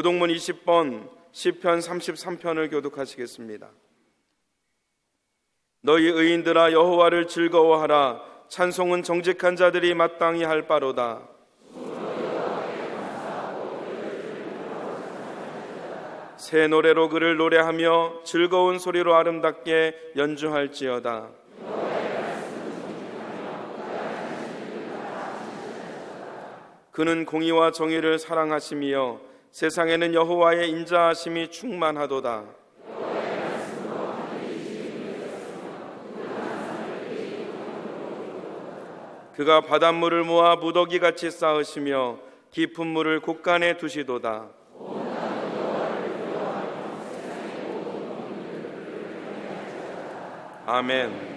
교동문 20번 시편 33편을 교독하시겠습니다. 너희 의인들아 여호와를 즐거워하라. 찬송은 정직한 자들이 마땅히 할 바로다. 새 노래로 그를 노래하며 즐거운 소리로 아름답게 연주할지어다. 그는 공의와 정의를 사랑하시며 세상에는 여호와의 인자하심이 충만하도다. 그가 바닷물을 모아 무더기같이 쌓으시며 깊은 물을 곳간에 두시도다. 아멘.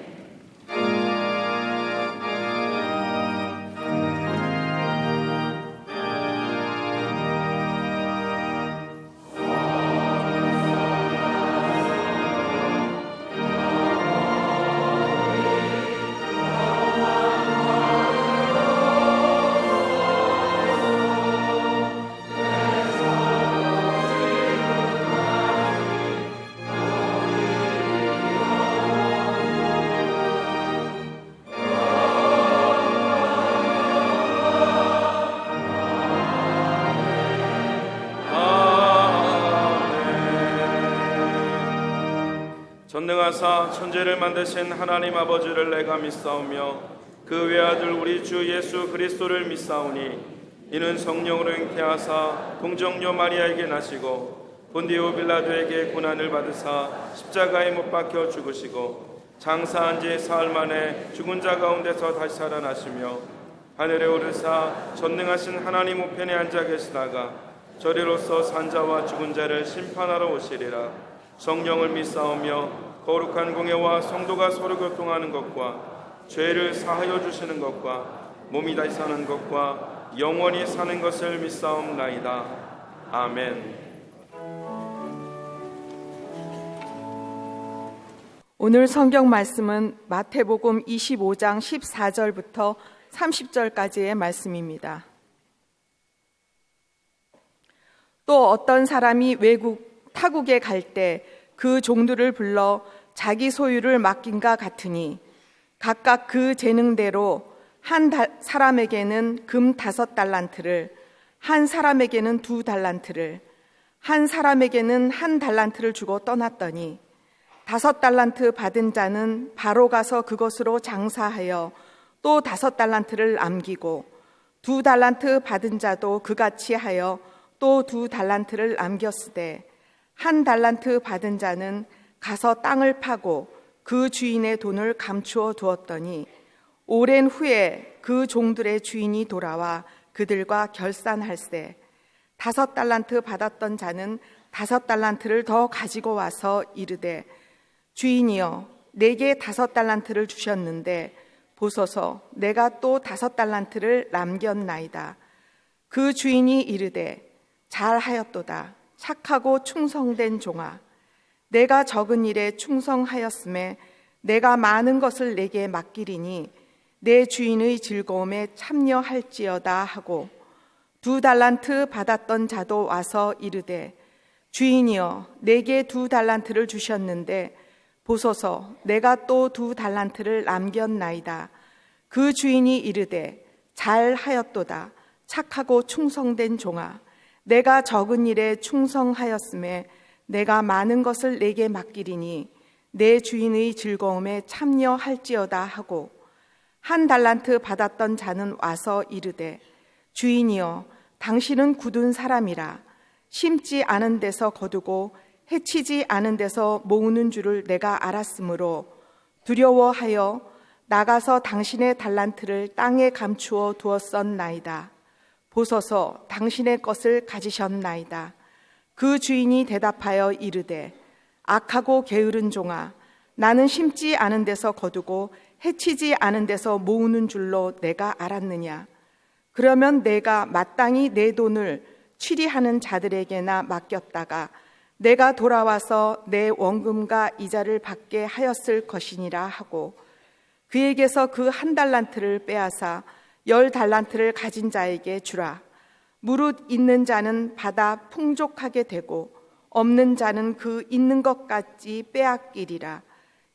전능하사 천지를 만드신 하나님 아버지를 내가 믿사오며 그 외아들 우리 주 예수 그리스도를 믿사오니 이는 성령으로 잉태하사 동정녀 마리아에게 나시고 본디오 빌라도에게 고난을 받으사 십자가에 못 박혀 죽으시고 장사한 지 사흘 만에 죽은 자 가운데서 다시 살아나시며 하늘에 오르사 전능하신 하나님 우편에 앉아 계시다가 저리로서 산자와 죽은 자를 심판하러 오시리라. 성령을 믿사오며 거룩한 공예와 성도가 서로 교통하는 것과 죄를 사하여 주시는 것과 몸이 다시 사는 것과 영원히 사는 것을 믿사옵나이다. 아멘. 오늘 성경 말씀은 마태복음 25장 14절부터 30절까지의 말씀입니다. 또 어떤 사람이 외국 타국에 갈 때 그 종들을 불러 자기 소유를 맡긴과 같으니 각각 그 재능대로 한 사람에게는 금 5달란트를, 한 사람에게는 2달란트를, 한 사람에게는 1달란트를 주고 떠났더니 5달란트 받은 자는 바로 가서 그것으로 장사하여 또 5달란트를 남기고 2달란트 받은 자도 그같이 하여 또 2달란트를 남겼으되 1달란트 받은 자는 가서 땅을 파고 그 주인의 돈을 감추어 두었더니 오랜 후에 그 종들의 주인이 돌아와 그들과 결산할세 5달란트 받았던 자는 5달란트를 더 가지고 와서 이르되 주인이여 내게 5달란트를 주셨는데 보소서 내가 또 5달란트를 남겼나이다. 그 주인이 이르되 잘하였도다. 착하고 충성된 종아, 내가 적은 일에 충성하였음에 내가 많은 것을 내게 맡기리니 내 주인의 즐거움에 참여할지어다 하고 2달란트 받았던 자도 와서 이르되 주인이여 내게 2달란트를 주셨는데 보소서 내가 또 2달란트를 남겼나이다. 그 주인이 이르되 잘하였도다. 착하고 충성된 종아, 내가 적은 일에 충성하였음에 내가 많은 것을 내게 맡기리니 내 주인의 즐거움에 참여할지어다 하고 1달란트 받았던 자는 와서 이르되 주인이여 당신은 굳은 사람이라 심지 않은 데서 거두고 해치지 않은 데서 모으는 줄을 내가 알았으므로 두려워하여 나가서 당신의 달란트를 땅에 감추어 두었었나이다. 보소서 당신의 것을 가지셨나이다. 그 주인이 대답하여 이르되 악하고 게으른 종아, 나는 심지 않은 데서 거두고 해치지 않은 데서 모으는 줄로 내가 알았느냐. 그러면 내가 마땅히 내 돈을 취리하는 자들에게나 맡겼다가 내가 돌아와서 내 원금과 이자를 받게 하였을 것이니라 하고 그에게서 그 1달란트를 빼앗아 10달란트를 가진 자에게 주라. 무릇 있는 자는 받아 풍족하게 되고 없는 자는 그 있는 것 같이 빼앗기리라.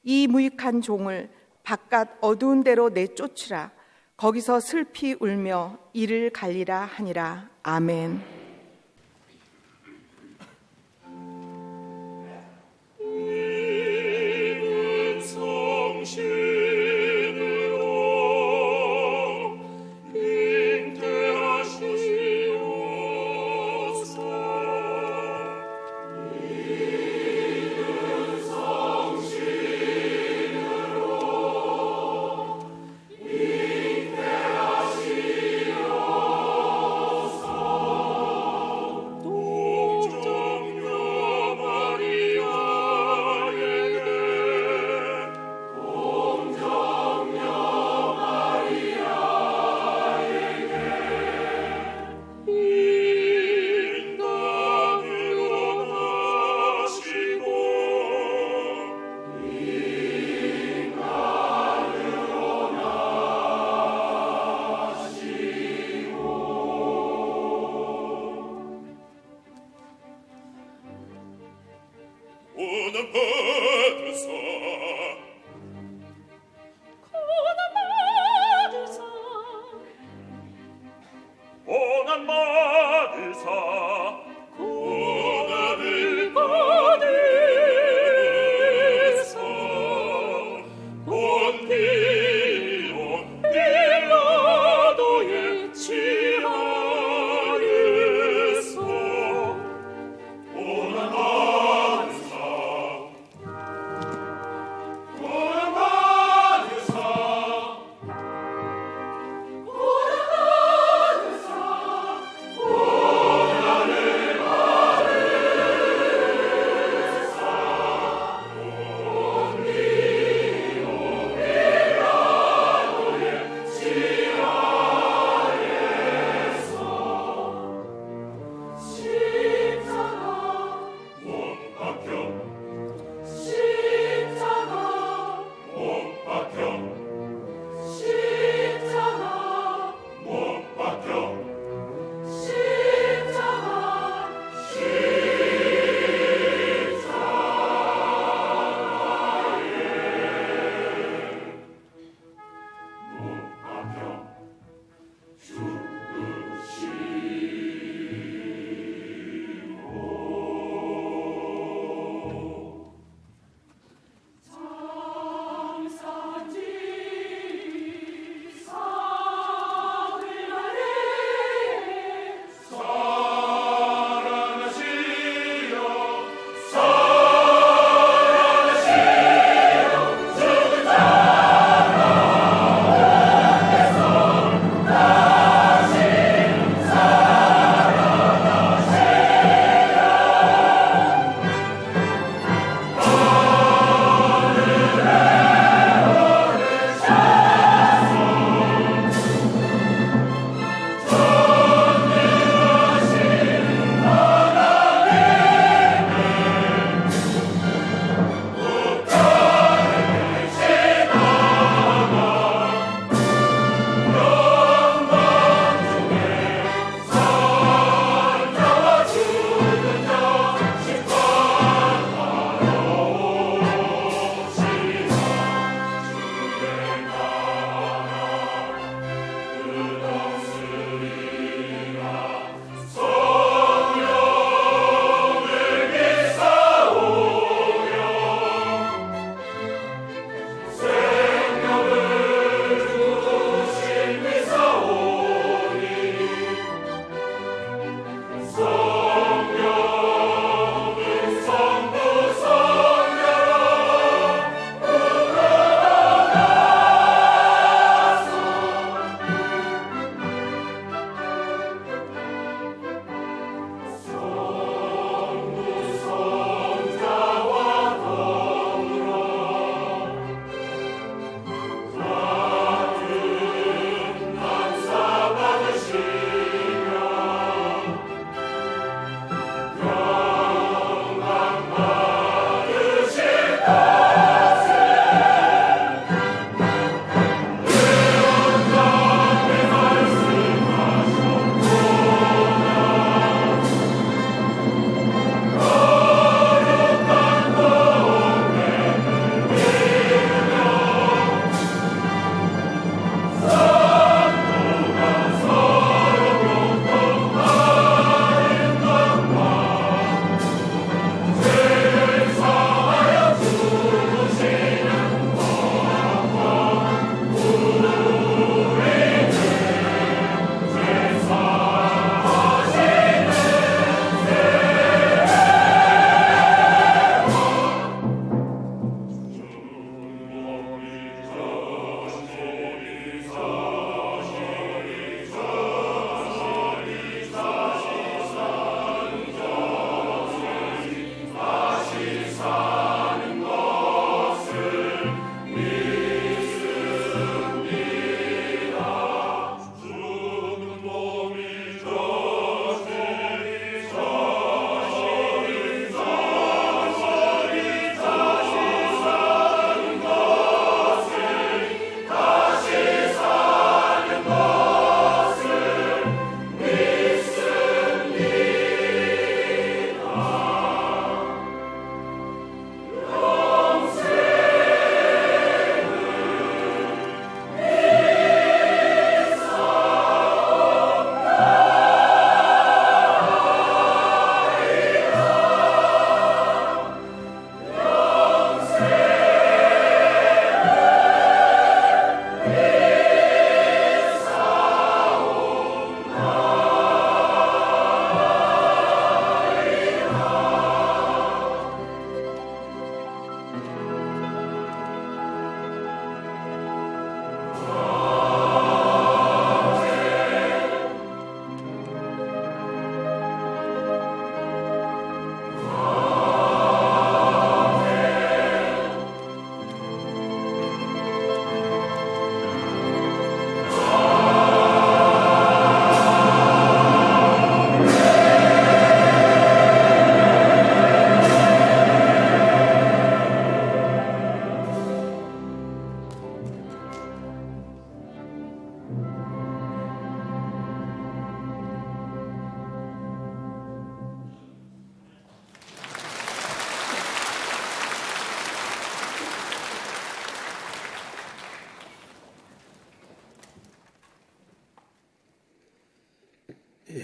이 무익한 종을 바깥 어두운 데로 내쫓으라. 거기서 슬피 울며 이를 갈리라 하니라. 아멘.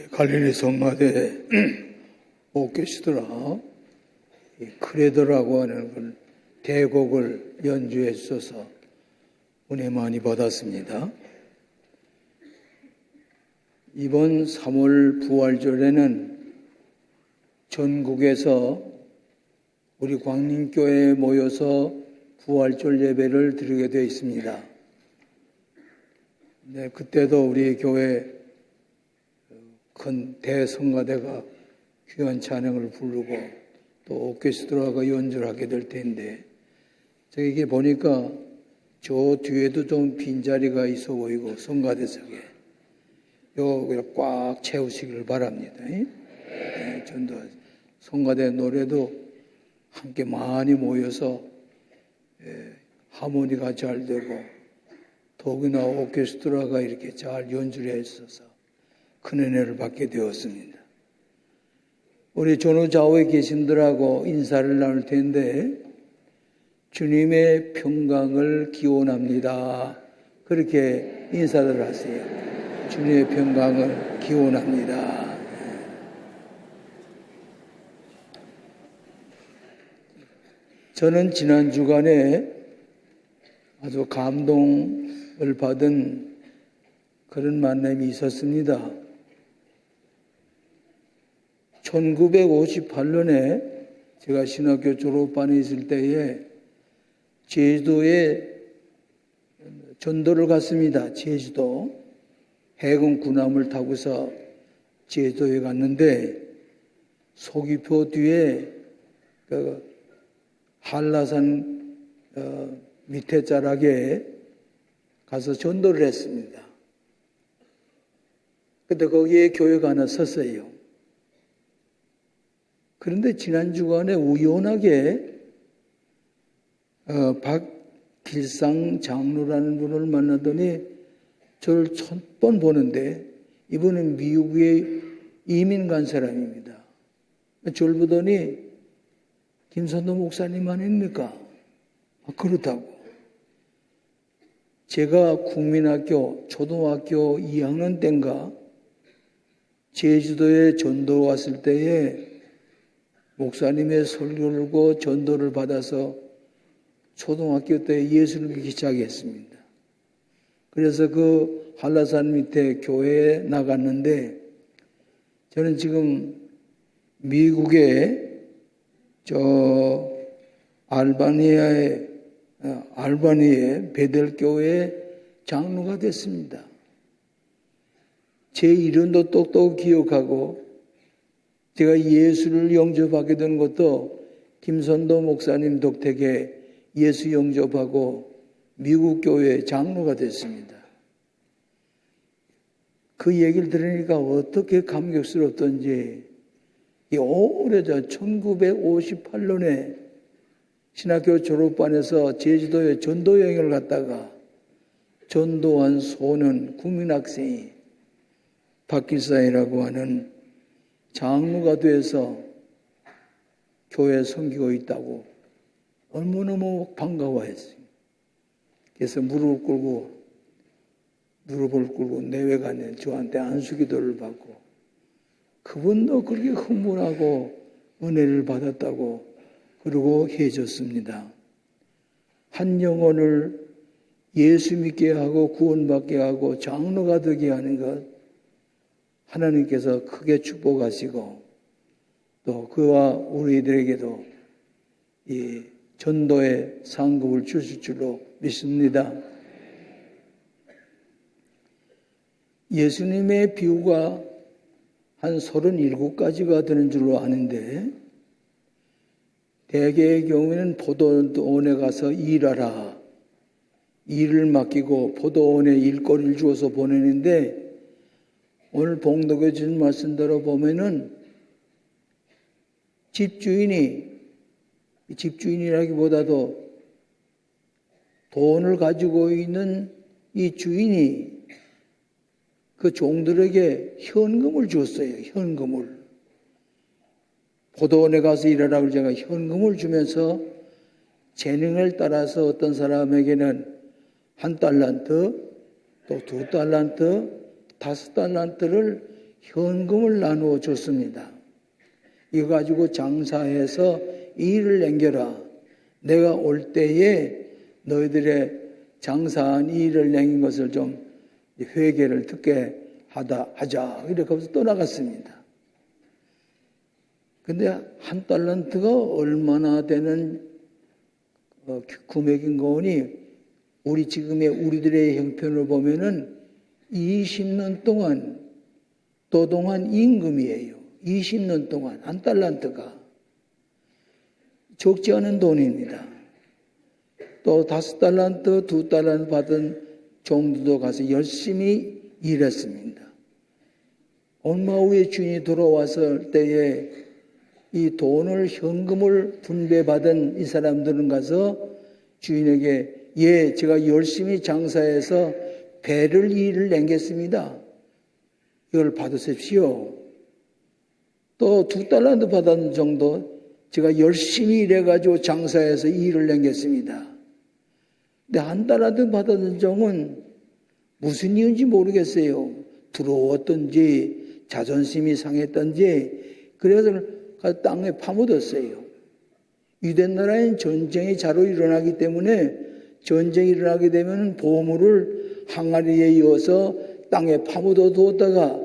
갈릴리 성가대 오케스트라 크레더라고 하는 그 대곡을 연주했어서 은혜 많이 받았습니다. 이번 3월 부활절에는 전국에서 우리 광림교회에 모여서 부활절 예배를 드리게 되어 있습니다. 네, 그때도 우리 교회 큰 대성가대가 귀한 찬양을 부르고 또 오케스트라가 연주를 하게 될 텐데, 제가 이게 보니까 저 뒤에도 좀 빈자리가 있어 보이고 성가대석에 요거 꽉 채우시기를 바랍니다. 네, 전도 성가대 노래도 함께 많이 모여서 하모니가 잘 되고 더욱이나 오케스트라가 이렇게 잘 연주를 했어서 큰 은혜를 받게 되었습니다. 우리 전후 좌우에 계신 분들하고 인사를 나눌 텐데, 주님의 평강을 기원합니다. 그렇게 인사를 하세요. 주님의 평강을 기원합니다. 저는 지난 주간에 아주 감동을 받은 그런 만남이 있었습니다. 1958년에 제가 신학교 졸업반에 있을 때에 제주도에 전도를 갔습니다. 제주도 해군 군함을 타고서 제주도에 갔는데, 소기포 뒤에 그 한라산 밑에 자락에 가서 전도를 했습니다. 그때 거기에 교회가 하나 섰어요. 그런데 지난 주간에 우연하게 박길상 장로라는 분을 만나더니 저를 첫 번 보는데, 이분은 미국에 이민 간 사람입니다. 저를 보더니 김선도 목사님 아닙니까? 그렇다고. 제가 국민학교 초등학교 2학년 때인가 제주도에 전도 왔을 때에 목사님의 설교를 듣고 전도를 받아서 초등학교 때 예수를 믿기 시작했습니다. 그래서 그 한라산 밑에 교회에 나갔는데, 저는 지금 미국의 알바니아의 베델교회 장로가 됐습니다. 제 이름도 똑똑 기억하고, 제가 예수를 영접하게 된 것도 김선도 목사님 덕택에 예수 영접하고 미국 교회 장로가 됐습니다. 그 얘기를 들으니까 어떻게 감격스럽던지, 이 오래전 1958년에 신학교 졸업반에서 제주도에 전도 여행을 갔다가 전도한 소년 국민학생이 박길사이라고 하는 장로가 돼서 교회에 섬기고 있다고 너무너무 반가워했어요. 그래서 무릎을 꿇고 내외간에 저한테 안수기도를 받고, 그분도 그렇게 흥분하고 은혜를 받았다고 그러고 해줬습니다. 한 영혼을 예수 믿게 하고 구원받게 하고 장로가 되게 하는 것, 하나님께서 크게 축복하시고 또 그와 우리들에게도 이 전도의 상급을 주실 줄로 믿습니다. 예수님의 비유가 한 37가지가 되는 줄로 아는데, 대개의 경우에는 포도원에 가서 일하라, 일을 맡기고 포도원에 일거리를 주어서 보내는데, 오늘 봉독해 주신 말씀대로 보면은 집주인이라기보다도 돈을 가지고 있는 이 주인이 그 종들에게 현금을 줬어요. 현금을. 포도원에 가서 일하라고 제가 현금을 주면서 재능을 따라서 어떤 사람에게는 1달란트, 또 2달란트, 5달란트를 현금을 나누어 줬습니다. 이거 가지고 장사해서 일을 남겨라. 내가 올 때에 너희들의 장사한 일을 남긴 것을 좀 회개를 듣게 하자. 이렇게 하면서 떠나갔습니다. 근데 한 달란트가 얼마나 되는 금액인 거니 우리 지금의 우리들의 형편을 보면은 20년 동안 도동한 임금이에요. 20년 동안 한 달란트가 적지 않은 돈입니다. 또 5달란트, 2달란트 받은 종들도 가서 열심히 일했습니다. 얼마 후에 주인이 돌아왔을 때에 이 돈을 현금을 분배받은 이 사람들은 가서 주인에게 제가 열심히 장사해서 배를 일을 남겼습니다. 이걸 받으십시오. 또 2달란트 받은 정도 제가 열심히 일해가지고 장사해서 일을 남겼습니다. 근데 1달란트 받은 종은 무슨 이유인지 모르겠어요. 두려웠던지 자존심이 상했던지 그래서 땅에 파묻었어요. 유대 나라엔 전쟁이 자로 일어나기 때문에 전쟁이 일어나게 되면 보물을 항아리에 이어서 땅에 파묻어 두었다가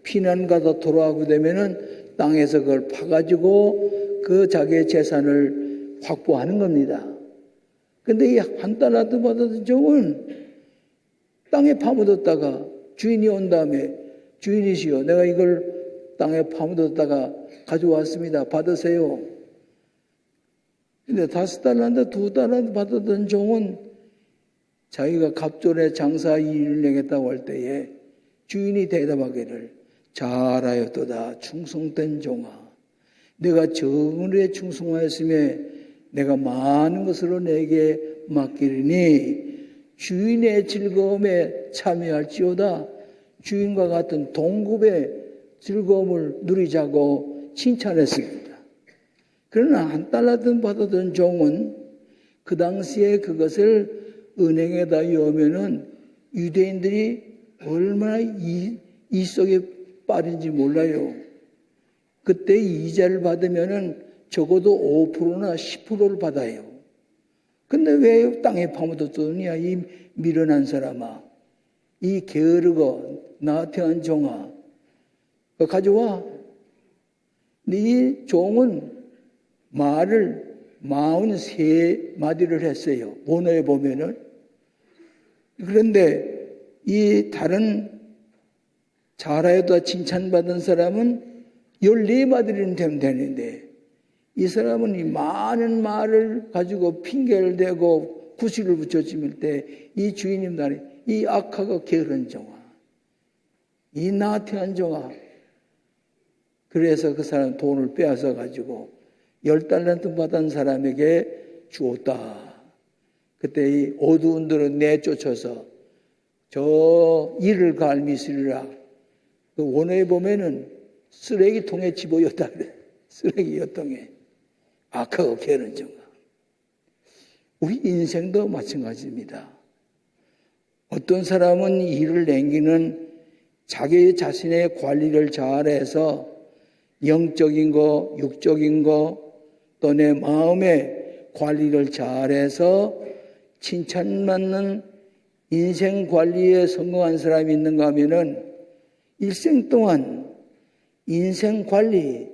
피난 가다 돌아오게 되면은 땅에서 그걸 파가지고 그 자기의 재산을 확보하는 겁니다. 근데 이 1달란트 받은 종은 땅에 파묻었다가 주인이 온 다음에 주인이시여 내가 이걸 땅에 파묻었다가 가져왔습니다. 받으세요. 근데 5달란트, 2달란트 받았던 종은 자기가 갑절에 장사 일을 내겠다고 할 때에 주인이 대답하기를 잘하였도다 충성된 종아 내가 정의에 충성하였으며 내가 많은 것으로 내게 맡기리니 주인의 즐거움에 참여할지어다 주인과 같은 동급의 즐거움을 누리자고 칭찬했습니다. 그러나 1달란트 받았던 종은 그 당시에 그것을 은행에다 넣으면은 유대인들이 얼마나 이 속에 빠진지 몰라요. 그때 이자를 받으면은 적어도 5%나 10%를 받아요. 근데 왜 땅에 파묻었더냐 이 미련한 사람아 이 게으르고 나태한 종아 가져와. 네 종은 말을 43마디를 했어요. 원어에 보면은. 그런데 이 다른 잘하여도 칭찬받은 사람은 14마디는 되면 되는데 이 사람은 이 많은 말을 가지고 핑계를 대고 구실을 붙여주밀 때 이 주인님 나리 이 악하고 게으른 종아 이 나태한 종아 그래서 그 사람 돈을 빼앗아 가지고 10달란트 받은 사람에게 주었다. 그때 이 어두운 들은 내쫓아서 저 이를 갈미시리라. 그 원어에 보면은 쓰레기통에 집어였다 그래. 쓰레기통에. 악하고 게으른 종아. 우리 인생도 마찬가지입니다. 어떤 사람은 일을 남기는 자기 자신의 관리를 잘해서 영적인 거, 육적인 거, 또 내 마음의 관리를 잘해서 칭찬받는 인생 관리에 성공한 사람이 있는가 하면은 일생 동안 인생 관리,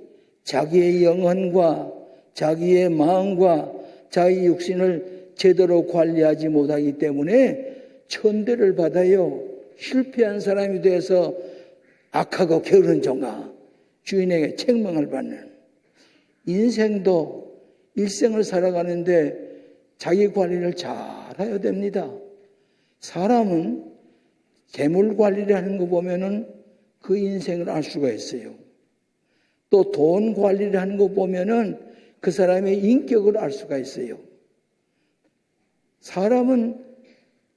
자기의 영혼과 자기의 마음과 자기 육신을 제대로 관리하지 못하기 때문에 천대를 받아요. 실패한 사람이 돼서 악하고 게으른 종아 주인에게 책망을 받는 인생도 일생을 살아가는데 자기 관리를 잘해야 됩니다. 사람은 재물 관리를 하는 거 보면은 그 인생을 알 수가 있어요. 또 돈 관리를 하는 거 보면은 그 사람의 인격을 알 수가 있어요. 사람은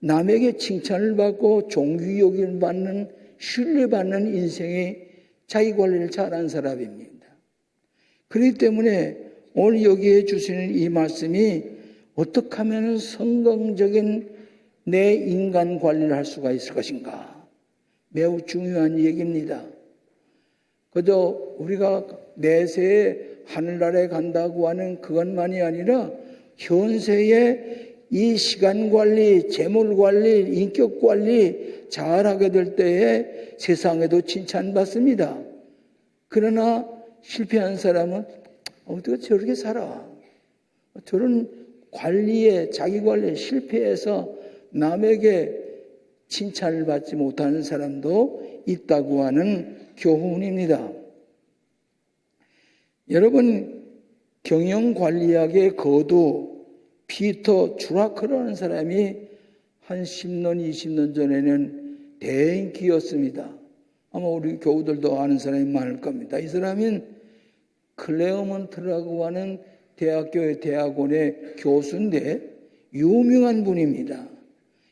남에게 칭찬을 받고 존귀 여김을 받는 신뢰받는 인생에 자기 관리를 잘한 사람입니다. 그렇기 때문에 오늘 여기에 주시는 이 말씀이 어떻게 하면 성공적인 내 인간 관리를 할 수가 있을 것인가 매우 중요한 얘기입니다. 그저 우리가 내세에 하늘나라에 간다고 하는 그것만이 아니라 현세에 이 시간 관리, 재물 관리, 인격 관리 잘하게 될 때에 세상에도 칭찬받습니다. 그러나 실패한 사람은 어떻게 저렇게 살아? 저런 관리에, 자기 관리에 실패해서 남에게 칭찬을 받지 못하는 사람도 있다고 하는 교훈입니다. 여러분, 경영관리학의 거두 피터 주라크라는 사람이 한 10년, 20년 전에는 대인기였습니다. 아마 우리 교우들도 아는 사람이 많을 겁니다. 이 사람은 클레어먼트라고 하는 대학원의 교수인데 유명한 분입니다.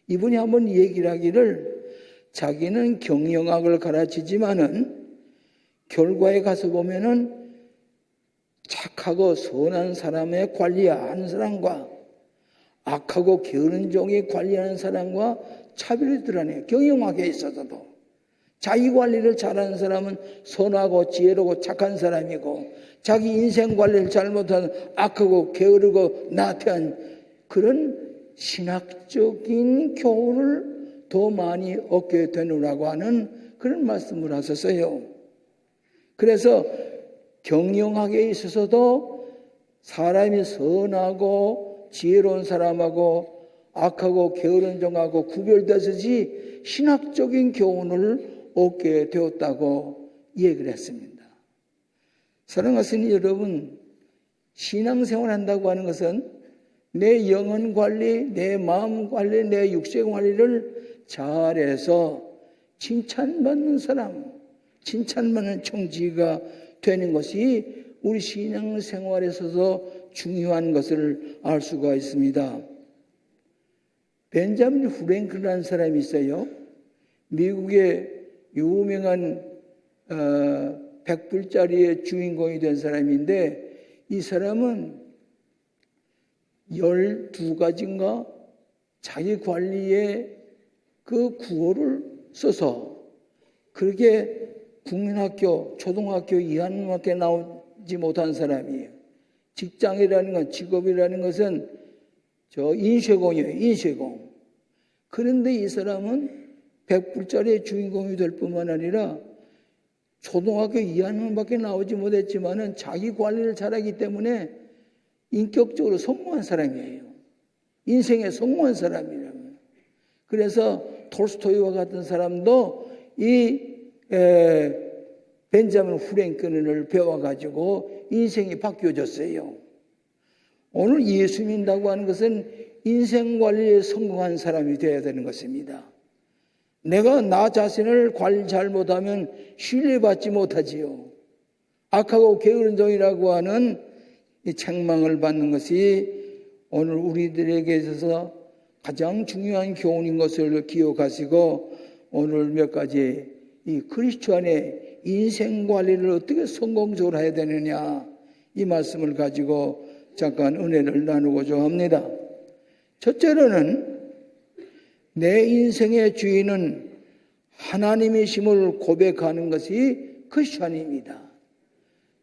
이분이 한번 얘기를 하기를 자기는 경영학을 가르치지만은 결과에 가서 보면은 착하고 선한 사람의 관리하는 사람과 악하고 게으른 종이 관리하는 사람과 차별이 드러나요. 경영학에 있어서도 자기 관리를 잘하는 사람은 선하고 지혜롭고 착한 사람이고 자기 인생 관리를 잘못하는 악하고 게으르고 나태한 그런 신학적인 교훈을 더 많이 얻게 되느라고 하는 그런 말씀을 하셨어요. 그래서 경영학에 있어서도 사람이 선하고 지혜로운 사람하고 악하고 게으른 종하고 구별되듯이 신학적인 교훈을 얻게 되었다고 얘기를 했습니다. 사랑하시는 여러분, 신앙생활 한다고 하는 것은 내 영혼 관리, 내 마음 관리, 내 육체 관리를 잘해서 칭찬받는 사람, 칭찬받는 청지가 되는 것이 우리 신앙생활에서도 중요한 것을 알 수가 있습니다. 벤자민 프랭클이라는 사람이 있어요. 미국의 유명한 100불짜리의 주인공이 된 사람인데 이 사람은 12가지인가 자기 관리에 그 구호를 써서 그렇게 국민학교, 초등학교 2학년밖에 나오지 못한 사람이에요. 직장이라는 건, 직업이라는 것은 인쇄공이에요, 인쇄공. 그런데 이 사람은 100불짜리의 주인공이 될 뿐만 아니라 초등학교 2학년밖에 나오지 못했지만은 자기 관리를 잘하기 때문에 인격적으로 성공한 사람이에요. 인생에 성공한 사람이에요. 그래서 톨스토이와 같은 사람도 이 벤자민 프랭클린을 배워가지고 인생이 바뀌어졌어요. 오늘 예수 믿는다고 하는 것은 인생 관리에 성공한 사람이 되어야 되는 것입니다. 내가 나 자신을 관리 잘못하면 신뢰받지 못하지요. 악하고 게으른 종이라고 하는 이 책망을 받는 것이 오늘 우리들에게 있어서 가장 중요한 교훈인 것을 기억하시고 오늘 몇 가지 이 그리스도 안에 인생 관리를 어떻게 성공적으로 해야 되느냐 이 말씀을 가지고 잠깐 은혜를 나누고자 합니다. 첫째로는 내 인생의 주인은 하나님이심을 고백하는 것이 크리스찬입니다.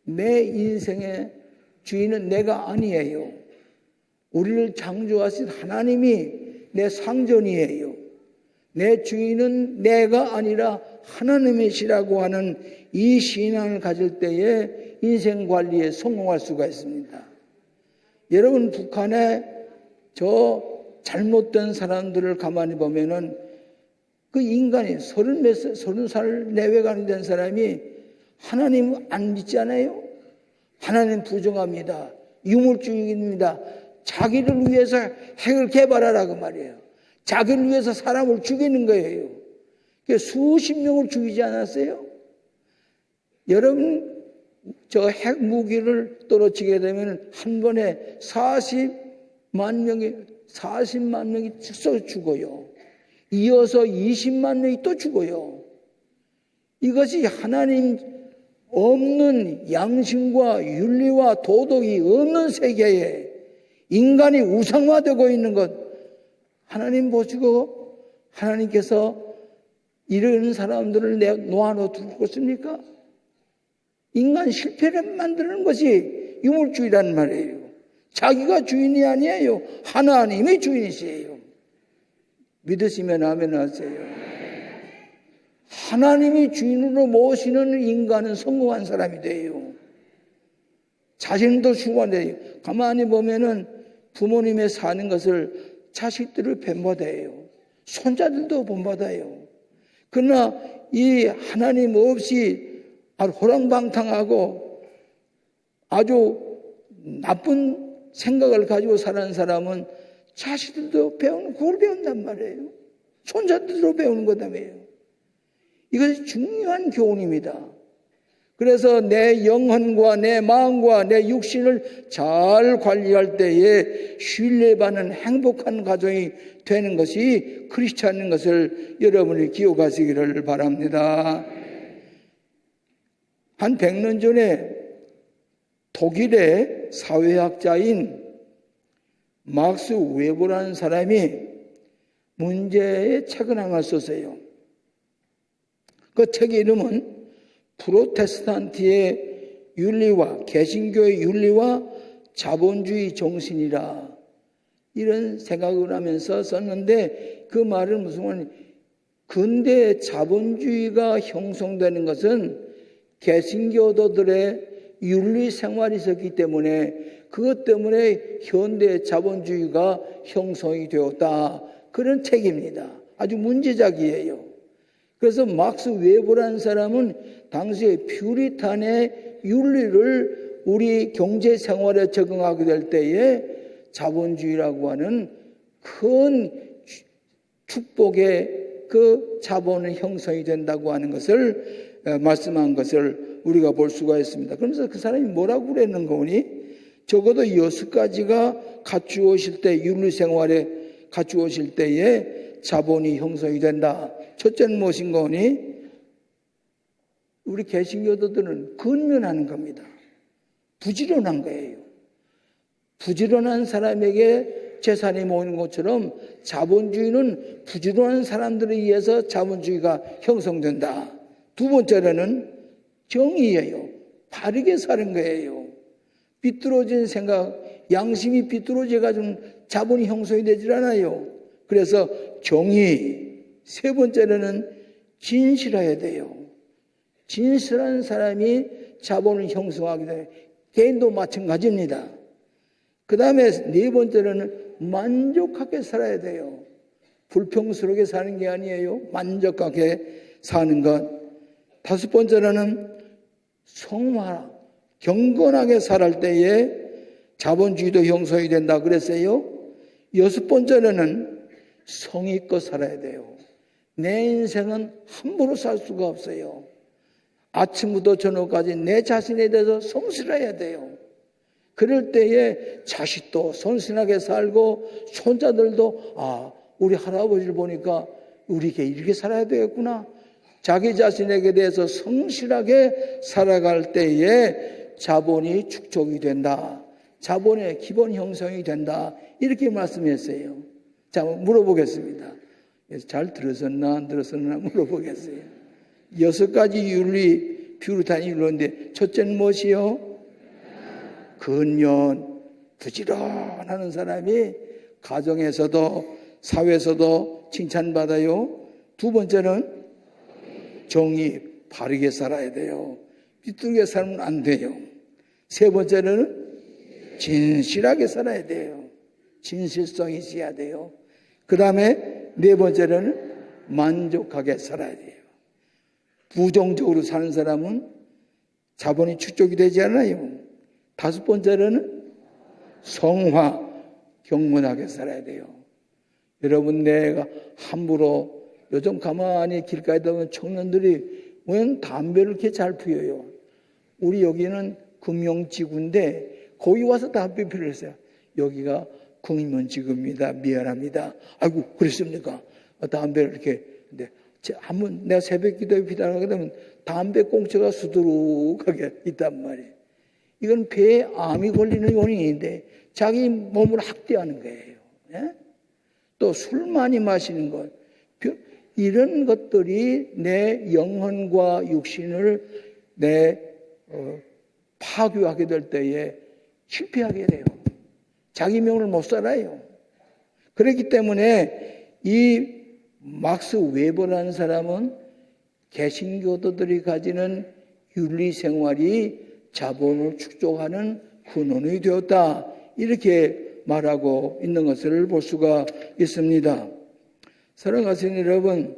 내 인생의 주인은 내가 아니에요. 우리를 창조하신 하나님이 내 상전이에요. 내 주인은 내가 아니라 하나님이시라고 하는 이 신앙을 가질 때에 인생 관리에 성공할 수가 있습니다. 여러분, 북한에 저 잘못된 사람들을 가만히 보면은 그 인간이 30살 내외간이 된 사람이 하나님 안 믿잖아요. 하나님 부정합니다. 유물주의입니다. 자기를 위해서 핵을 개발하라고 말이에요. 자기를 위해서 사람을 죽이는 거예요. 수십 명을 죽이지 않았어요? 여러분, 저 핵 무기를 떨어지게 되면 한 번에 40만 명이 즉석 죽어요. 이어서 20만 명이 또 죽어요. 이것이 하나님 없는 양심과 윤리와 도덕이 없는 세계에 인간이 우상화되고 있는 것, 하나님 보시고 하나님께서 이런 사람들을 놓아놓을 것입니까? 인간 실패를 만드는 것이 유물주의란 말이에요. 자기가 주인이 아니에요. 하나님이 주인이시에요. 믿으시면 아멘 하세요. 하나님이 주인으로 모시는 인간은 성공한 사람이 돼요. 자신도 충만해요. 가만히 보면은 부모님의 사는 것을 자식들을 본받아요. 손자들도 본받아요. 그러나 이 하나님 없이 호랑방탕하고 아주 나쁜 생각을 가지고 사는 사람은 자식들도 그걸 배운단 말이에요. 손자들도 배우는 거다며요. 이것이 중요한 교훈입니다. 그래서 내 영혼과 내 마음과 내 육신을 잘 관리할 때에 신뢰받는 행복한 가정이 되는 것이 크리스찬인 것을 여러분이 기억하시기를 바랍니다. 한 100년 전에 독일의 사회학자인 막스 웨버라는 사람이 문제의 책을 하나 썼어요. 그 책의 이름은 프로테스탄트의 윤리와 개신교의 윤리와 자본주의 정신이라, 이런 생각을 하면서 썼는데, 그 말은 무슨 말이냐, 근대 자본주의가 형성되는 것은 개신교도들의 윤리 생활이 있었기 때문에, 그것 때문에 현대 자본주의가 형성이 되었다. 그런 책입니다. 아주 문제작이에요. 그래서 막스 웨버라는 사람은 당시에 퓨리탄의 윤리를 우리 경제 생활에 적용하게 될 때에 자본주의라고 하는 큰 축복의 그 자본의 형성이 된다고 하는 것을 말씀한 것을 우리가 볼 수가 있습니다. 그러면서 그 사람이 뭐라고 그랬는 거니? 적어도 6가지가 갖추어질 때, 윤리 생활에 갖추어질 때에 자본이 형성이 된다. 첫째는 무엇인 거니? 우리 개신교도들은 근면하는 겁니다. 부지런한 거예요. 부지런한 사람에게 재산이 모이는 것처럼 자본주의는 부지런한 사람들에 의해서 자본주의가 형성된다. 두 번째로는 정의예요. 바르게 사는 거예요. 비뚤어진 생각, 양심이 비뚤어져가지고 자본이 형성이 되질 않아요. 그래서 정의. 세 번째로는 진실해야 돼요. 진실한 사람이 자본을 형성하게 돼요. 개인도 마찬가지입니다. 그 다음에 네 번째로는 만족하게 살아야 돼요. 불평스럽게 사는 게 아니에요. 만족하게 사는 것. 다섯 번째로는 성화, 경건하게 살할 때에 자본주의도 형성이 된다 그랬어요. 여섯 번째로는 성의껏 살아야 돼요. 내 인생은 함부로 살 수가 없어요. 아침부터 저녁까지 내 자신에 대해서 성실해야 돼요. 그럴 때에 자식도 성실하게 살고 손자들도 우리 할아버지를 보니까 우리에게 이렇게 살아야 되겠구나. 자기 자신에게 대해서 성실하게 살아갈 때에 자본이 축적이 된다. 자본의 기본 형성이 된다. 이렇게 말씀했어요. 자, 물어보겠습니다. 잘 들었었나 안 들었었나 물어보겠어요. 6가지 윤리, 퓨리탄 윤리인데 첫째는 무엇이요? 근면, 부지런하는 사람이 가정에서도 사회에서도 칭찬받아요. 두 번째는 정의, 바르게 살아야 돼요. 비뚤게 살면 안 돼요. 세 번째는 진실하게 살아야 돼요. 진실성이 있어야 돼요. 그 다음에 네 번째는 만족하게 살아야 돼요. 부정적으로 사는 사람은 자본이 축적이 되지 않아요. 다섯 번째는 성화, 경건하게 살아야 돼요. 여러분, 내가 함부로 요즘 가만히 길가에 보면 청년들이 왜 담배를 이렇게 잘 피워요? 우리 여기는 금융지구인데 거기 와서 담배 피우려 했어요. 여기가 금융지구입니다. 미안합니다. 아이고, 그랬습니까? 담배를 이렇게. 근데 한번 내가 새벽 기도에 피달하게 되면 담배 꽁초가 수두룩하게 있단 말이에요. 이건 폐에 암이 걸리는 원인인데 자기 몸을 학대하는 거예요. 예? 또 술 많이 마시는 것. 이런 것들이 내 영혼과 육신을 내 파괴하게 될 때에 실패하게 돼요. 자기 명을 못 살아요. 그렇기 때문에 이 막스 웨버라는 사람은 개신교도들이 가지는 윤리 생활이 자본을 축적하는 근원이 되었다, 이렇게 말하고 있는 것을 볼 수가 있습니다. 사랑하시는 여러분,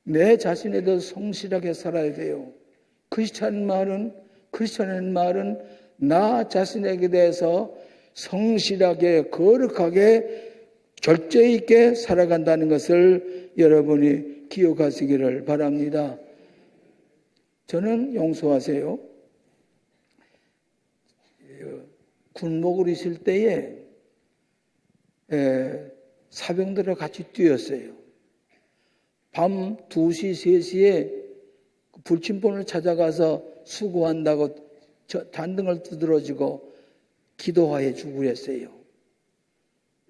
내 자신에 대해 성실하게 살아야 돼요. 크리스찬의 말은 나 자신에게 대해서 성실하게, 거룩하게, 절제 있게 살아간다는 것을 여러분이 기억하시기를 바랍니다. 저는 용서하세요. 군목을 있을 때에 사병들과 같이 뛰었어요. 밤 2시, 3시에 불침번을 찾아가서 수고한다고 잔등을 두드러지고 기도하여 주고 그랬어요.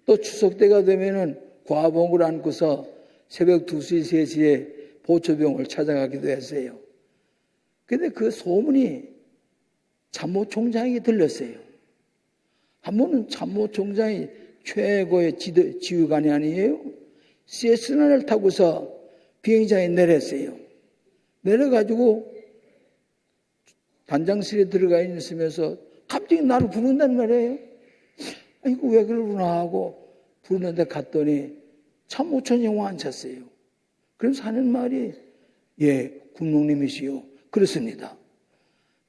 또 추석 때가 되면은 과봉을 안고서 새벽 2시, 3시에 보초병을 찾아가기도 했어요. 근데 그 소문이 참모총장에게 들렸어요. 한 번은 참모총장이 최고의 지휘관이 아니에요? 세스나를 타고서 비행장에 내렸어요. 내려가지고 단장실에 들어가 있으면서 갑자기 나를 부른단 말이에요. 이거 왜 그러구나 하고 부르는데 갔더니 참모총장이 앉았어요. 그래서 하는 말이, 예, 군목님이시요. 그렇습니다.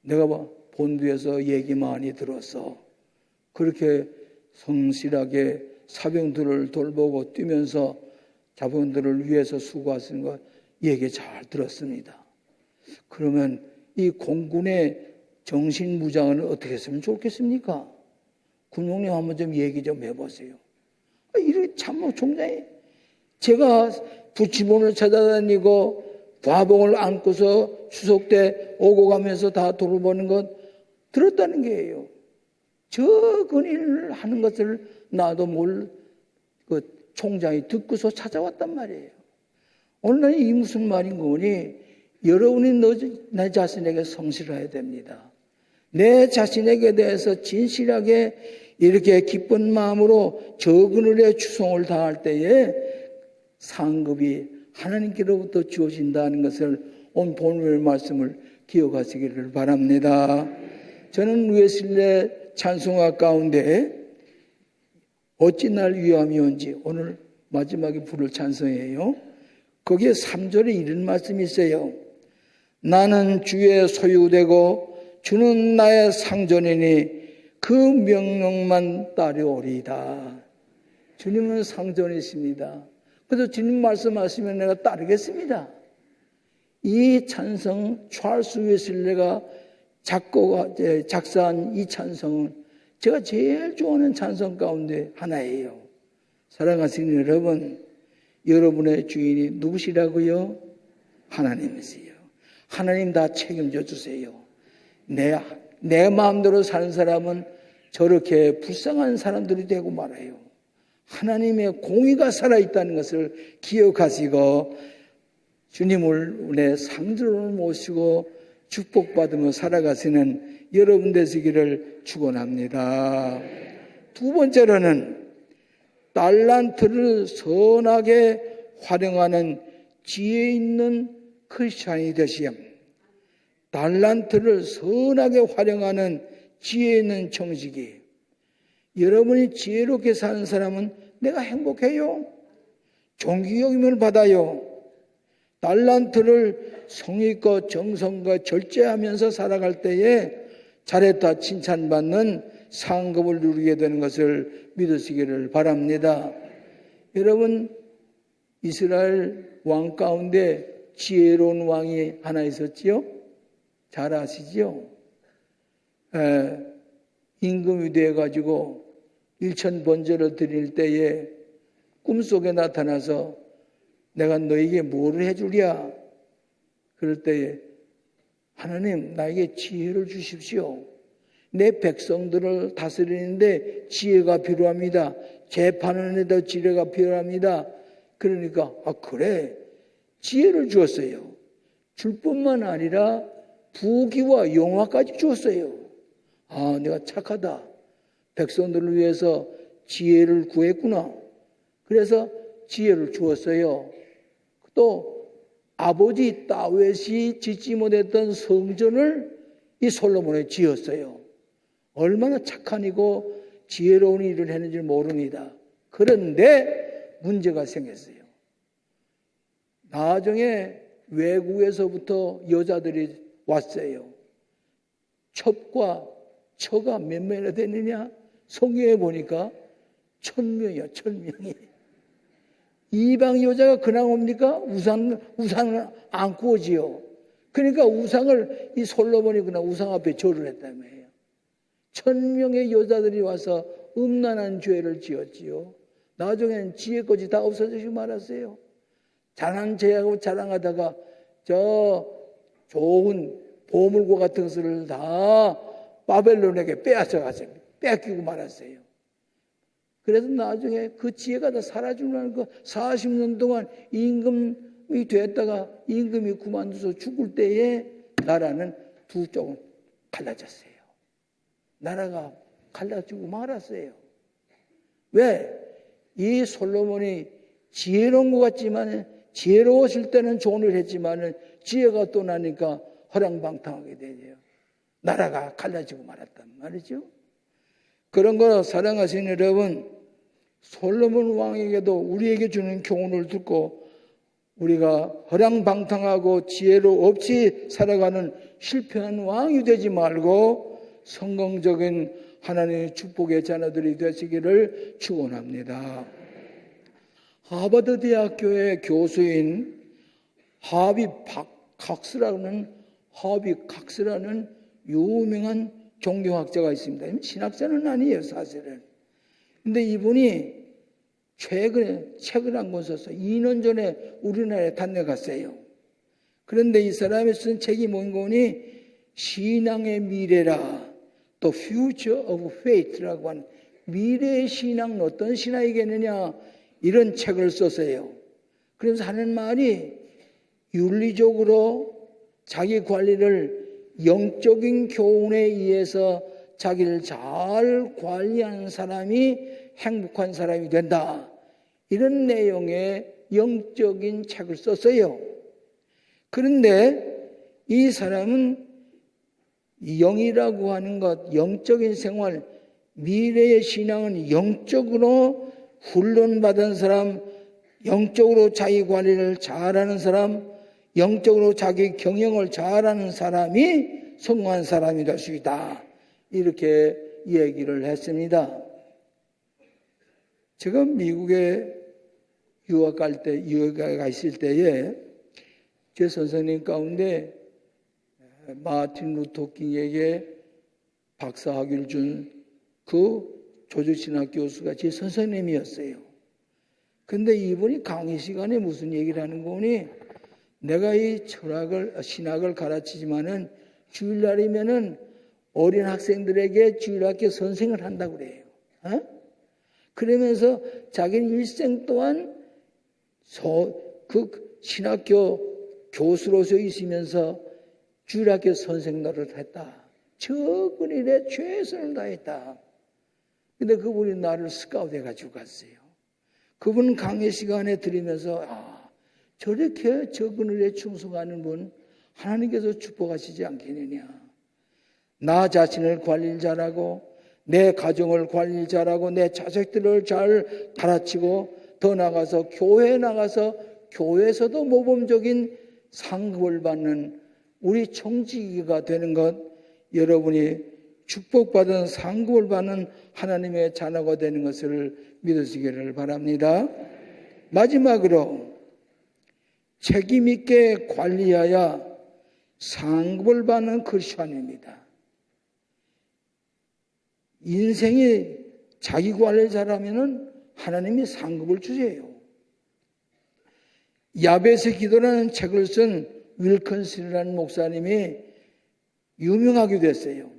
내가 본부에서 얘기 많이 들었어. 그렇게 성실하게 사병들을 돌보고 뛰면서 자병들을 위해서 수고하시는 거 얘기 잘 들었습니다. 그러면 이 공군의 정신무장은 어떻게 했으면 좋겠습니까? 군목님 한번 좀 얘기 좀 해보세요. 이렇게 참모총장이, 제가 부치본을 찾아다니고 과봉을 안고서 추석 때 오고 가면서 다 돌아보는 것 들었다는 게예요. 저 근일을 하는 것을 나도 그 총장이 듣고서 찾아왔단 말이에요. 오늘 이 무슨 말인 거니? 여러분이 내 자신에게 성실해야 됩니다. 내 자신에게 대해서 진실하게 이렇게 기쁜 마음으로 저 그늘에 추송을 다할 때에 상급이 하나님께로부터 주어진다는 것을 오늘 본문의 말씀을 기억하시기를 바랍니다. 저는 웨슬레 찬송가 가운데 어찌 날 위함이 온지, 오늘 마지막에 부를 찬송이에요. 거기에 3절에 이런 말씀이 있어요. 나는 주의 소유되고 주는 나의 상전이니 그 명령만 따르오리이다. 주님은 상전이십니다. 그래서 주님 말씀하시면 내가 따르겠습니다. 이 찬성, 찰스 웨슬레가 작사한 이 찬성은 제가 제일 좋아하는 찬성 가운데 하나예요. 사랑하시는 여러분, 여러분의 주인이 누구시라고요? 하나님이세요. 하나님 다 책임져 주세요. 내 마음대로 사는 사람은 저렇게 불쌍한 사람들이 되고 말아요. 하나님의 공의가 살아있다는 것을 기억하시고 주님을 내 상주로 모시고 축복받으며 살아가시는 여러분 되시기를 축원합니다. 두 번째로는 달란트를 선하게 활용하는 지혜 있는 크리스찬이 되시오. 달란트를 선하게 활용하는 지혜 있는 청지기. 여러분이 지혜롭게 사는 사람은 내가 행복해요. 존귀 여김을 받아요. 달란트를 성의껏 정성과 절제하면서 살아갈 때에 잘했다 칭찬받는 상급을 누리게 되는 것을 믿으시기를 바랍니다. 여러분, 이스라엘 왕 가운데 지혜로운 왕이 하나 있었지요? 잘 아시죠? 임금이 되어가지고 일천번제를 드릴 때에 꿈속에 나타나서 내가 너에게 뭐를 해주랴? 그럴 때에 하나님 나에게 지혜를 주십시오. 내 백성들을 다스리는데 지혜가 필요합니다. 재판하는 데도 지혜가 필요합니다. 그러니까 그래, 지혜를 주었어요. 줄 뿐만 아니라 부귀와 영화까지 주었어요. 아, 내가 착하다. 백성들을 위해서 지혜를 구했구나. 그래서 지혜를 주었어요. 또 아버지 다윗이 짓지 못했던 성전을 이 솔로몬이 지었어요. 얼마나 착한 이고 지혜로운 일을 했는지 모릅니다. 그런데 문제가 생겼어요. 나중에 외국에서부터 여자들이 왔어요. 첩과 처가 몇 명이나 됐느냐? 성경에 보니까 1000명이야, 1000명이. 이방 여자가 그냥 옵니까? 우상을 안 구워지요. 그러니까 우상을 이 솔로몬이 그냥 우상 앞에 절을 했다며. 1000명의 여자들이 와서 음란한 죄를 지었지요. 나중에는 지혜까지 다 없어지고 말았어요. 잘난 죄하고 자랑하다가 저 좋은 보물과 같은 것을 다 바벨론에게 빼앗아갔어요. 뺏기고 말았어요. 그래서 나중에 그 지혜가 다 사라지는 거 40년 동안 임금이 됐다가 임금이 그만둬서 죽을 때에 나라는 두 쪽은 갈라졌어요. 나라가 갈라지고 말았어요. 왜? 이 솔로몬이 지혜로운 것 같지만 지혜로웠을 때는 좋은 일을 했지만 지혜가 떠나니까 허랑방탕하게 되죠. 나라가 갈라지고 말았단 말이죠. 그런 거로 사랑하시는 여러분, 솔로몬 왕에게도 우리에게 주는 교훈을 듣고 우리가 허랑방탕하고 지혜로 없이 살아가는 실패한 왕이 되지 말고 성공적인 하나님의 축복의 자녀들이 되시기를 축원합니다. 하버드 대학교의 교수인 하비 칵스라는 유명한 종교학자가 있습니다. 신학자는 아니에요, 사실은. 근데 이분이 최근에 책을 한 권 썼어요. 2년 전에 우리나라에 단내갔어요. 그런데 이 사람이 쓴 책이 뭔거니 신앙의 미래라, 또 Future of Faith라고 하는 미래의 신앙은 어떤 신앙이겠느냐, 이런 책을 썼어요. 그래서 하는 말이 윤리적으로 자기 관리를 영적인 교훈에 의해서 자기를 잘 관리하는 사람이 행복한 사람이 된다. 이런 내용의 영적인 책을 썼어요. 그런데 이 사람은 영이라고 하는 것, 영적인 생활, 미래의 신앙은 영적으로 훈련받은 사람, 영적으로 자기 관리를 잘하는 사람, 영적으로 자기 경영을 잘하는 사람이 성공한 사람이 될 수 있다. 이렇게 얘기를 했습니다. 제가 미국에 유학가 있을 때에 제 선생님 가운데 마틴 루터 킹에게 박사학위를 준 그 조직신학 교수가 제 선생님이었어요. 근데 이분이 강의 시간에 무슨 얘기를 하는 거니, 내가 이 신학을 가르치지만은 주일날이면은 어린 학생들에게 주일학교 선생을 한다고 그래요. 그러면서 자기는 일생 동안 그 신학교 교수로서 있으면서 주일학교 선생 노릇을 했다. 적은 일에 최선을 다했다. 근데 그분이 나를 스카우트해가지고 갔어요. 그분 강의 시간에 들으면서 저렇게 적은 일에 충성하는 분 하나님께서 축복하시지 않겠느냐. 나 자신을 관리를 잘하고 내 가정을 관리를 잘하고 내 자식들을 잘 가르치고 더 나가서 교회에 나가서 교회에서도 모범적인 상급을 받는 우리 청지기가 되는 것, 여러분이 축복받은 상급을 받는 하나님의 자녀가 되는 것을 믿으시기를 바랍니다. 마지막으로 책임 있게 관리하여 상급을 받는 크리스천입니다. 인생이 자기 관리를 잘하면 하나님이 상급을 주세요. 야벳의 기도라는 책을 쓴 윌컨슨이라는 목사님이 유명하게 됐어요.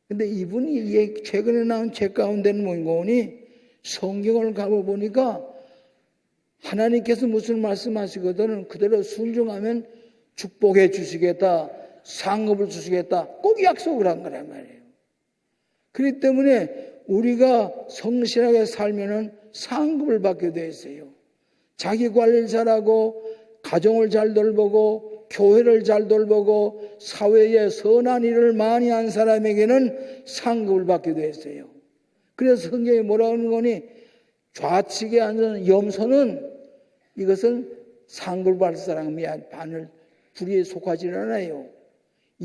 근데 이분이 최근에 나온 책 가운데는 뭔가니 성경을 가보니까 하나님께서 무슨 말씀하시거든 그대로 순종하면 축복해 주시겠다, 상급을 주시겠다 꼭 약속을 한 거란 말이에요. 그렇기 때문에 우리가 성실하게 살면은 상급을 받게 돼 있어요. 자기 관리를 잘하고 가정을 잘 돌보고 교회를 잘 돌보고 사회에 선한 일을 많이 한 사람에게는 상급을 받게 돼 있어요. 그래서 성경에 뭐라고 하는 거니? 좌측에 앉은 염소는 이것은 상급을 받을 사람이 바늘 부리에 속하지 않아요.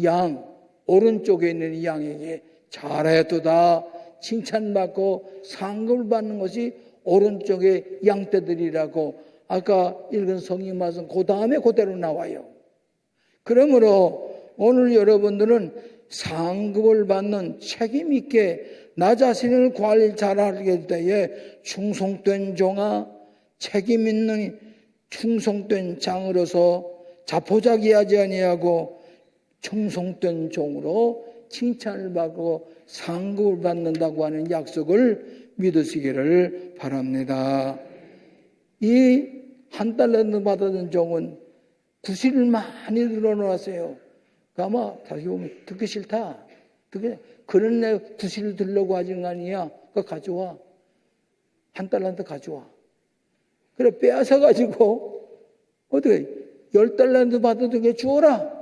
양, 오른쪽에 있는 이 양에게 잘하였도다 칭찬받고 상급을 받는 것이 오른쪽의 양떼들이라고 아까 읽은 성경 말씀 그 다음에 그대로 나와요. 그러므로 오늘 여러분들은 상급을 받는 책임 있게 나 자신을 관리 잘하게 될 때에 충성된 종아, 책임 있는 충성된 장으로서 자포자기하지 아니하고 충성된 종으로 칭찬을 받고 상급을 받는다고 하는 약속을 믿으시기를 바랍니다. 이 한 달란트 받았던 종은 구실을 많이 늘어놓았어요. 아마 다시 보면 듣기 싫다. 그런 내 구실을 들려고 하진 아니야. 그거 가져와. 한 달란트 가져와. 그래 빼앗아가지고 어떻게 10달란트 받았던 게 주어라.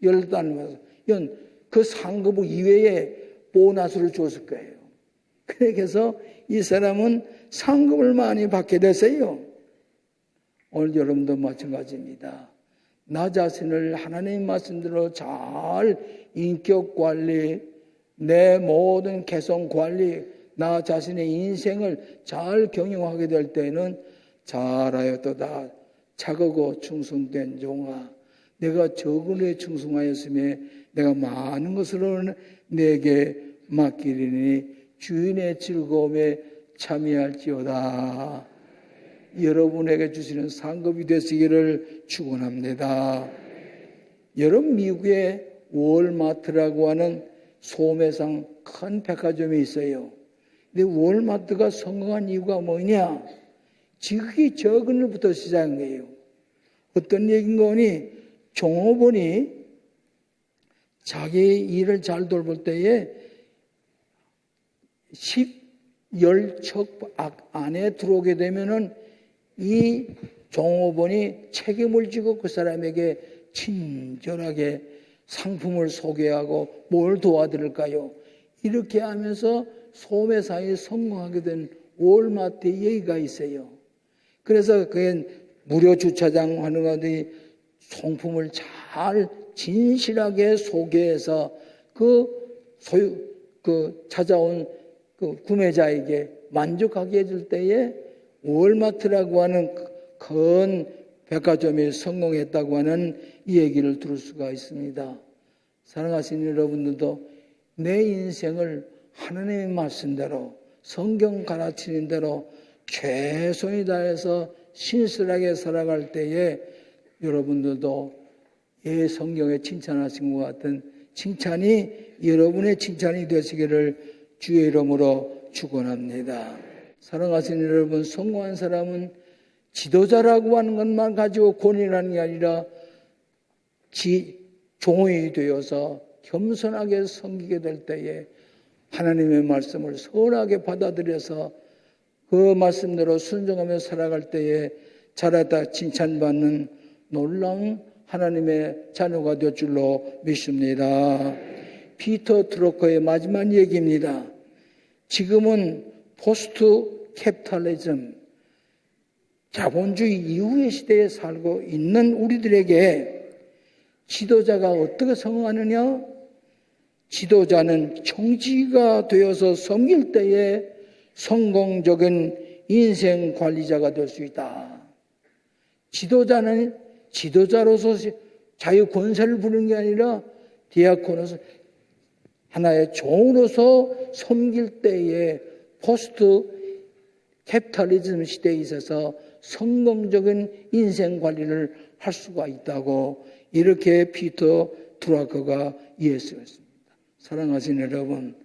10달란트. 이건 그 상급 이외에 보너스를 줬을 거예요. 그래서 이 사람은 상급을 많이 받게 됐어요. 오늘 여러분도 마찬가지입니다. 나 자신을 하나님 말씀대로 잘 인격 관리, 내 모든 개성 관리, 나 자신의 인생을 잘 경영하게 될 때는 잘하였도다. 착하고 충성된 종아, 내가 적은 일에 충성하였으며 내가 많은 것으로 내게 맡기리니 주인의 즐거움에 참여할지어다. 여러분에게 주시는 상급이 되시기를 축원합니다. 여러분 미국에 월마트라고 하는 소매상 큰 백화점이 있어요. 근데 월마트가 성공한 이유가 뭐냐? 지극히 적은 일부터 시작한 거예요. 어떤 얘기인 거니? 종업원이 자기 일을 잘 돌볼 때에 10척 안에 들어오게 되면은 이 종업원이 책임을 지고 그 사람에게 친절하게 상품을 소개하고 뭘 도와드릴까요? 이렇게 하면서 소매상이 성공하게 된 월마트의 예의가 있어요. 그래서 그게 무료 주차장 하는 건데 상품을 잘 진실하게 소개해서 찾아온 그 구매자에게 만족하게 해줄 때에 월마트라고 하는 큰 백화점이 성공했다고 하는 이 얘기를 들을 수가 있습니다. 사랑하시는 여러분들도 내 인생을 하나님의 말씀대로 성경 가르치는 대로 최선을 다해서 신실하게 살아갈 때에 여러분들도 성경에 칭찬하신 것 같은 칭찬이 여러분의 칭찬이 되시기를 주의 이름으로 축원합니다. 사랑하시는 여러분, 성공한 사람은 지도자라고 하는 것만 가지고 권위라는 게 아니라 종이 되어서 겸손하게 섬기게 될 때에 하나님의 말씀을 선하게 받아들여서 그 말씀대로 순종하며 살아갈 때에 잘하다 칭찬받는 놀라운 하나님의 자녀가 될 줄로 믿습니다. 피터 드러커의 마지막 얘기입니다. 지금은 포스트 캐피탈리즘, 자본주의 이후의 시대에 살고 있는 우리들에게 지도자가 어떻게 성공하느냐? 지도자는 청지가 되어서 섬길 때에 성공적인 인생 관리자가 될 수 있다. 지도자는 지도자로서 자유 권세를 부르는 게 아니라 디아코노스 하나의 종으로서 섬길 때에 포스트 캐피탈리즘 시대에 있어서 성공적인 인생 관리를 할 수가 있다고 이렇게 피터 드라커가 이해했습니다. 사랑하시는 여러분,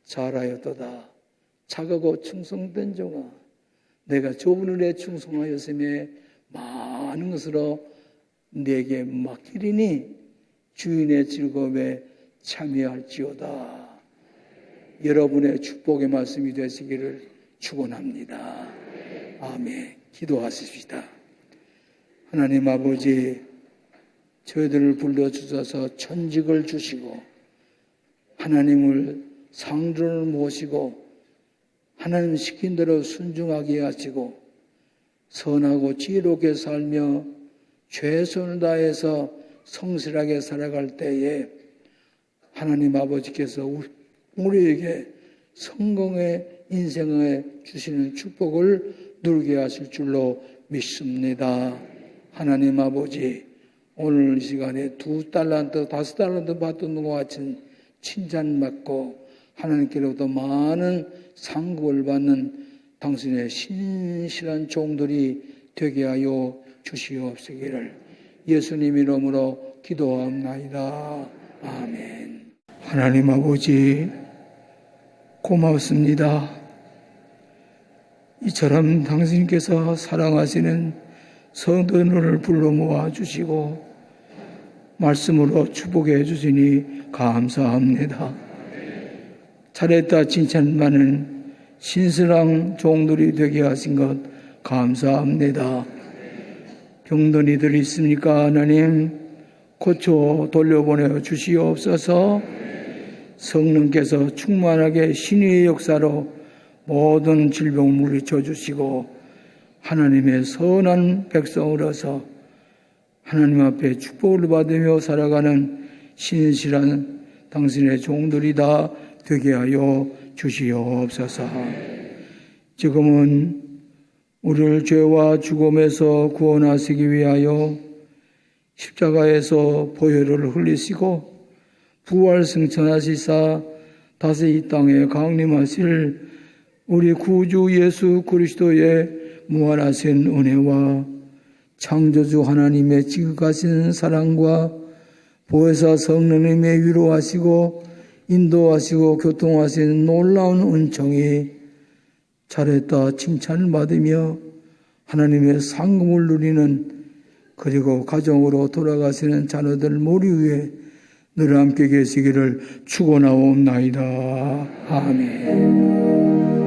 잘하였도다. 착하고 충성된 종아, 내가 좁은 일에 충성하였으며 많은 것으로 내게 맡기리니 주인의 즐거움에 참여할지어다. 여러분의 축복의 말씀이 되시기를 축원합니다. 아멘. 기도하십시다. 하나님 아버지, 저희들을 불러주셔서 천직을 주시고 하나님을 상전을 모시고 하나님 시킨 대로 순종하게 하시고 선하고 지혜롭게 살며 최선을 다해서 성실하게 살아갈 때에 하나님 아버지께서 우리에게 성공의 인생에 주시는 축복을 누리게 하실 줄로 믿습니다. 하나님 아버지, 오늘 이 시간에 2달란트, 5달란트 받던 것 같은 칭찬받고 하나님께로부터 많은 상급을 받는 당신의 신실한 종들이 되게 하여 주시옵시기를 예수님 이름으로 기도합나이다. 아멘. 하나님 아버지, 고맙습니다. 이처럼 당신께서 사랑하시는 성도들을 불러 모아 주시고 말씀으로 축복해 주시니 감사합니다. 잘했다 칭찬받는 신실한 종들이 되게 하신 것 감사합니다. 병든 이들 있습니까? 하나님 고쳐 돌려보내 주시옵소서. 성령께서 충만하게 신의 역사로 모든 질병을 물리쳐 주시고 하나님의 선한 백성으로서 하나님 앞에 축복을 받으며 살아가는 신실한 당신의 종들이 다 되게 하여 주시옵소서. 지금은 우리를 죄와 죽음에서 구원하시기 위하여 십자가에서 보혈을 흘리시고 부활 승천하시사 다시 이 땅에 강림하실 우리 구주 예수 그리스도의 무한하신 은혜와 창조주 하나님의 지극하신 사랑과 보혜사 성령님의 위로하시고 인도하시고 교통하신 놀라운 은총이 잘했다 칭찬을 받으며 하나님의 상급을 누리는 그리고 가정으로 돌아가시는 자녀들 모두 위에 늘 함께 계시기를 축원하옵나이다. 아멘.